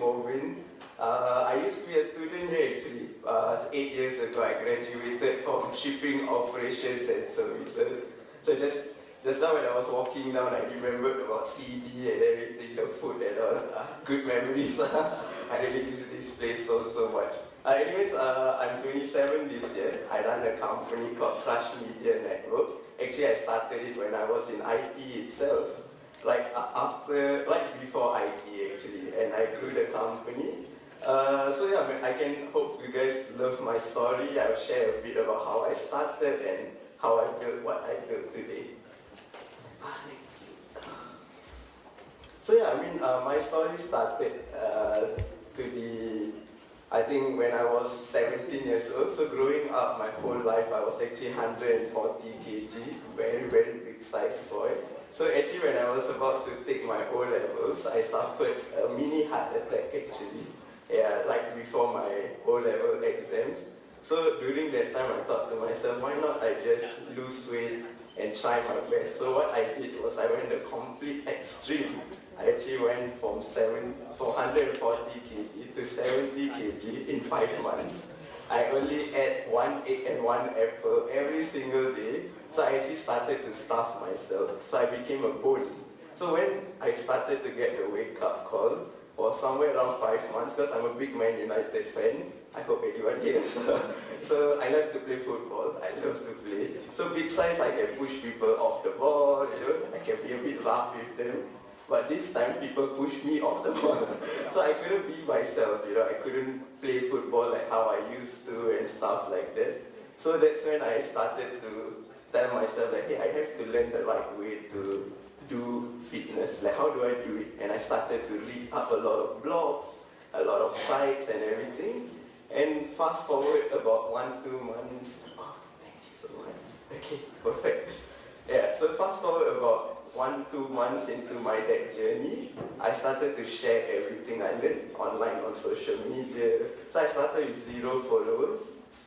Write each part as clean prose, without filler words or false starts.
Movint. I used to be a student here actually. 8 years ago, I graduated from shipping operations and services. So just now when I was walking down, I remembered about CD and everything, the food and all. Good memories. I really miss this place so much. I'm 27 this year. I run a company called Crush Media Network. Actually, I started it when I was in ITE itself, before ITE actually, and I grew the company. I can hope you guys love my story. I'll share a bit about how I started and how I built what I built today. My story started I think when I was 17 years old. So growing up my whole life, I was actually 140 kg, very, very big size boy. So actually when I was about to take my O-levels, I suffered a mini heart attack actually. Yeah, like before my O-level exams. So during that time I thought to myself, why not I just lose weight and try my best. So what I did was I went the complete extreme. I actually went from 140 kg to 70 kg in 5 months. I only ate 1 egg and 1 apple every single day. So I actually started to starve myself. So I became a bully. So when I started to get the wake-up call, was somewhere around 5 months, because I'm a big Man United fan. I hope anyone here. So I love to play football. I love to play. So big size, I can push people off the ball. I can be a bit rough with them. But this time, people pushed me off the ball. So I couldn't be myself. I couldn't play football like how I used to and stuff like that. So that's when I started to tell myself that, hey, I have to learn the right way to do fitness. Like, how do I do it? And I started to read up a lot of blogs, a lot of sites and everything. And fast forward about 1-2 months. Oh, thank you so much. Okay, perfect. Yeah, so fast forward about 1-2 months into my tech journey, I started to share everything I learned online on social media. So I started with 0 followers.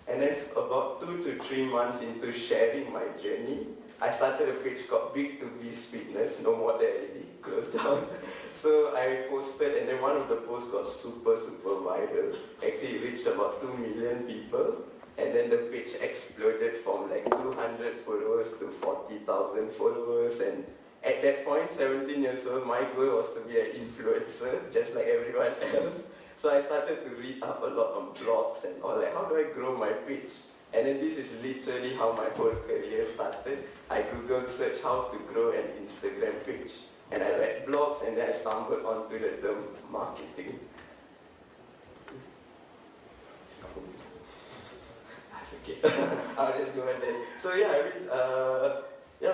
And then about 2 to 3 months into sharing my journey, I started a page called Big to Beast Fitness, no more there already, closed down. So I posted, and then one of the posts got super viral. Actually, it reached about 2 million people. And then the page exploded from like 200 followers to 40,000 followers. And at that point, 17 years old, my goal was to be an influencer, just like everyone else. So I started to read up a lot on blogs and all, like, how do I grow my page? And then this is literally how my whole career started. I Googled search how to grow an Instagram page. And I read blogs, and then I stumbled onto the term marketing. That's okay. I'll just go ahead. So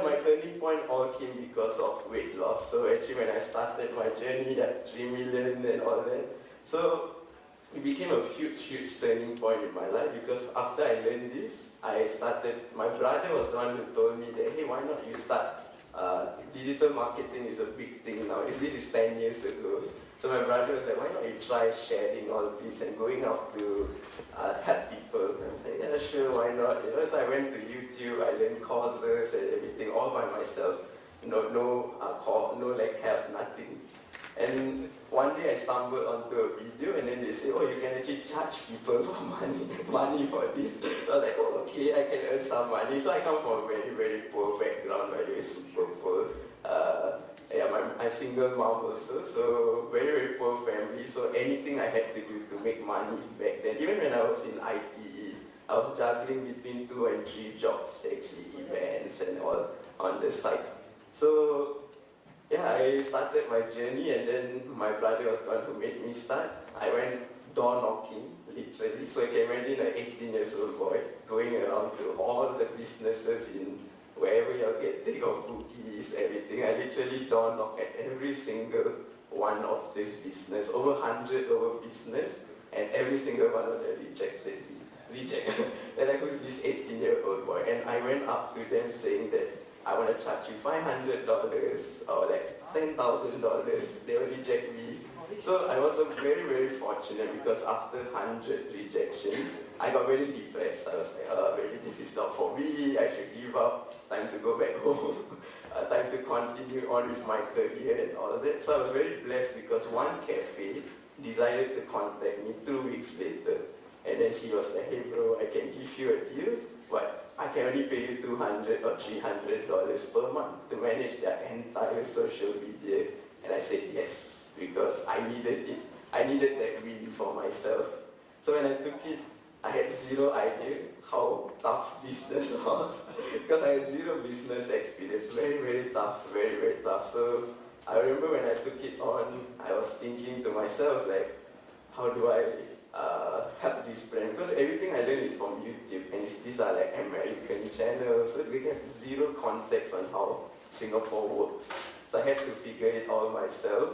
my turning point all came because of weight loss. So actually when I started my journey at 3 million and all that, so it became a huge turning point in my life, because after I learned this, my brother was the one who told me that, hey, why not you start, digital marketing is a big thing now. This is 10 years ago. So my brother was like, why not you try sharing all this and going out to help people? And I was like, yeah, sure, why not? So I went to YouTube, I learned courses and everything all by myself. No help, nothing. And one day I stumbled onto a video, and then they say, oh, you can actually charge people for money for this. So I was like, oh, okay, I can earn some money. So I come from a very, very poor background, very super poor. I'm single mom also, so very, very poor family. So anything I had to do to make money back then, even when I was in ITE, I was juggling between 2 and 3 jobs, actually, events and all on the side. So I started my journey, and then my brother was the one who made me start. I went door knocking, literally. So you can imagine an 18 years old boy going around to all the businesses in wherever you get think of cookies, everything. I literally door knock at every single one of this business, over 100 over business, and every single one of them rejected me. They're like, who's this 18-year-old boy? And I went up to them saying that I want to charge you $500 or like $10,000. They will reject me. So I was very, very fortunate, because after 100 rejections, I got very depressed. I was like, maybe this is not for me. I should give up. Time to go back home. Time to continue on with my career and all of that. So I was very blessed, because one cafe decided to contact me 2 weeks later. And then he was like, hey bro, I can give you a deal, but I can only pay you $200 or $300 per month to manage their entire social media. And I said yes, because I needed it. I needed that win for myself. So when I took it, I had zero idea how tough business was because I had zero business experience. Very, very tough, very, very tough. So I remember when I took it on, I was thinking to myself, like, how do I help this brand? Because everything I learn is from YouTube, and these are like American channels, so they have zero context on how Singapore works. So I had to figure it all myself.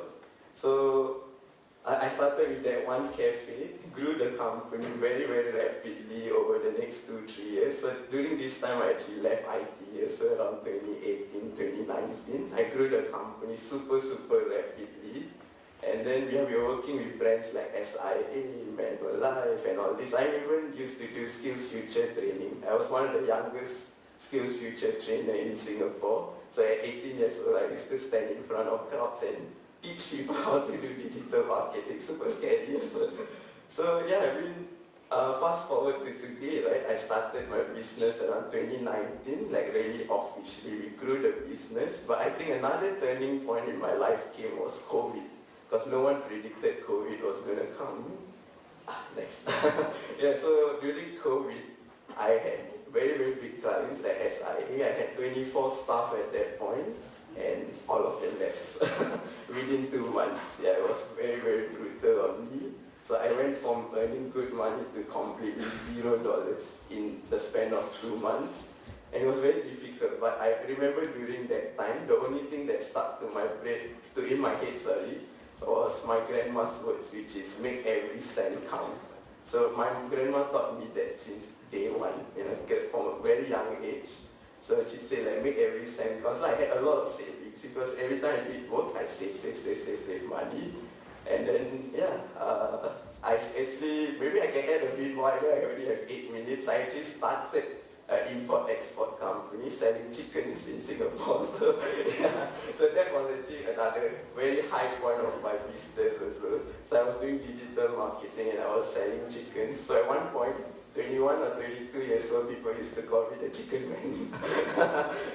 So I started with that one cafe, grew the company very, very rapidly over the next 2-3 years. So during this time, I actually left ITE, so around 2018, 2019. I grew the company super, super rapidly. And then we were working with brands like SIA, Manulife, and all this. I even used to do Skills Future training. I was one of the youngest Skills Future trainer in Singapore. So at 18 years old, I used to stand in front of crowds and teach people how to do digital marketing. Super scary. So yeah, I mean, fast forward to today, right? I started my business around 2019, like really officially. We grew the business. But I think another turning point in my life came was COVID. Because no one predicted COVID was going to come. Next. Yeah, so during COVID, I had very, very big clients like SIA. I had 24 staff at that point, and all of them left within 2 months. Yeah, it was very, very brutal on me. So I went from earning good money to completely $0 in the span of 2 months. And it was very difficult, but I remember during that time, the only thing that stuck to my brain, in my head, was my grandma's words, which is make every cent count. So my grandma taught me that since day one, from a very young age. So she said, like, make every cent count. So I had a lot of savings because every time I did work, I save money. And then, I actually, maybe I can add a bit more. I know I already have 8 minutes. I actually started an import-export company selling chickens in Singapore. So, so that was actually another very high point of my business as well. So I was doing digital marketing and I was selling chickens. So at one point, 21 or 22 years old, people used to call me the chicken man.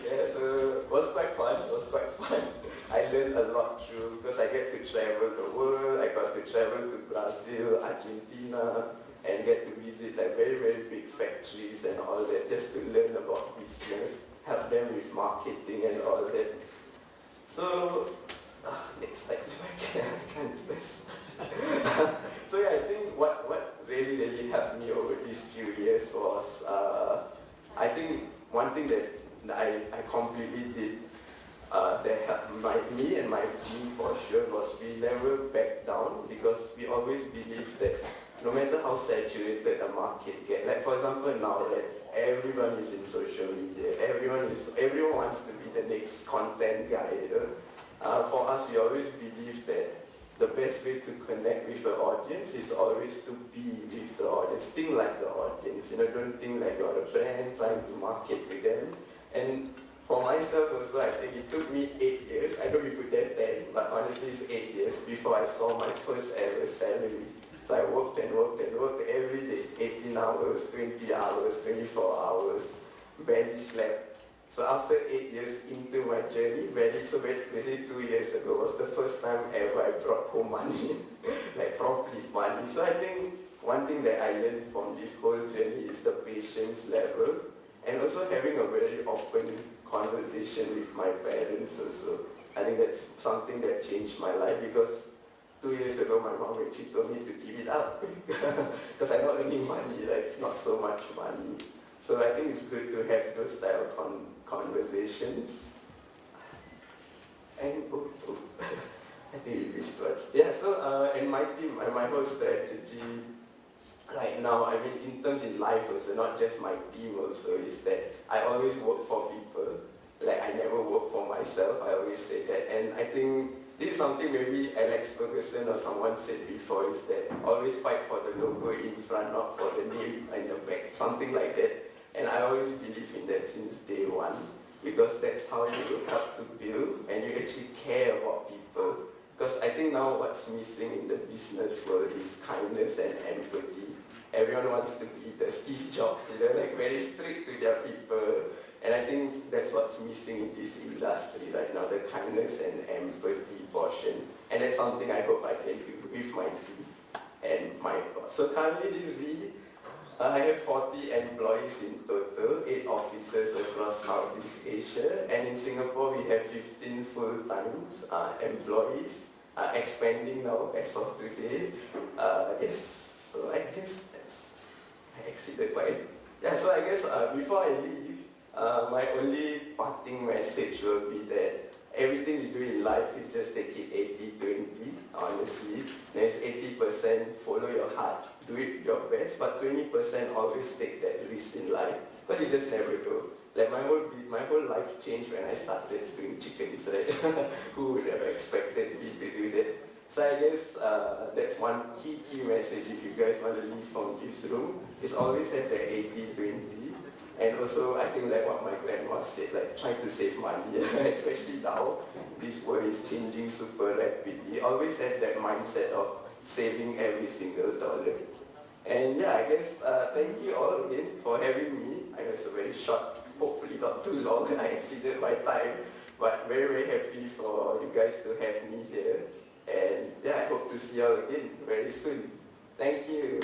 Yeah, so it was quite fun. I learned a lot through, because I get to travel the world. I got to travel to Brazil, Argentina, and get to visit like very, very big factories and all that, just to learn about business, help them with marketing and all that. So, next slide if I can't press. So yeah, I think what really, really helped me over these few years was, I think one thing that I completely did that helped me and my team for sure was we never backed down, because we always believed that no matter how saturated a market gets, like for example now, right, everyone is in social media, everyone wants to be the next content guy. For us, we always believe that the best way to connect with the audience is always to be with the audience. Think like the audience, don't think like you're a brand trying to market to them. And for myself also, I think it took me 8 years. I know we put that 10, but honestly it's 8 years before I saw my first ever salary. So I worked every day, 18 hours, 20 hours, 24 hours, barely slept. So after 8 years into my journey, basically 2 years ago was the first time ever I brought home money, like properly money. So I think one thing that I learned from this whole journey is the patience level, and also having a very open conversation with my parents also. I think that's something that changed my life, because 2 years ago my mom actually told me to give it up because I'm not earning money, like it's not so much money. So I think it's good to have those type of conversations. And I think we missed one. Yeah, so and my team, my whole strategy right now, I mean in terms in life also, not just my team also, is that I always work for people. Like I never work for myself, I always say that. And I think this is something maybe Alex Ferguson or someone said before, is that always fight for the logo in front, not for the name in the back, something like that. And I always believe in that since day one, because that's how you help to build and you actually care about people. Because I think now what's missing in the business world is kindness and empathy. Everyone wants to be the Steve Jobs, like very strict to their people. And I think that's what's missing in this industry right now, the kindness and empathy portion. And that's something I hope I can do with my team and my boss. So currently this week, I have 40 employees in total, 8 offices across Southeast Asia, and in Singapore we have 15 full-time employees, expanding now as of today. Yes, so I guess I exceeded by it. Yeah, so I guess before I leave, my only parting message will be that everything you do in life is just take it 80-20, honestly. There's 80% follow your heart, do it your best, but 20% always take that risk in life, because you just never know. Like my whole life changed when I started doing chickens, right? Who would have expected me to do that? So I guess that's one key message if you guys want to leave from this room, is always have that 80-20. And also, I think like what my grandma said, like try to save money, especially now, this world is changing super rapidly. Always have that mindset of saving every single dollar. And yeah, I guess thank you all again for having me. I know it's a very short, hopefully not too long, I exceeded my time, but very, very happy for you guys to have me here. And yeah, I hope to see you all again very soon. Thank you.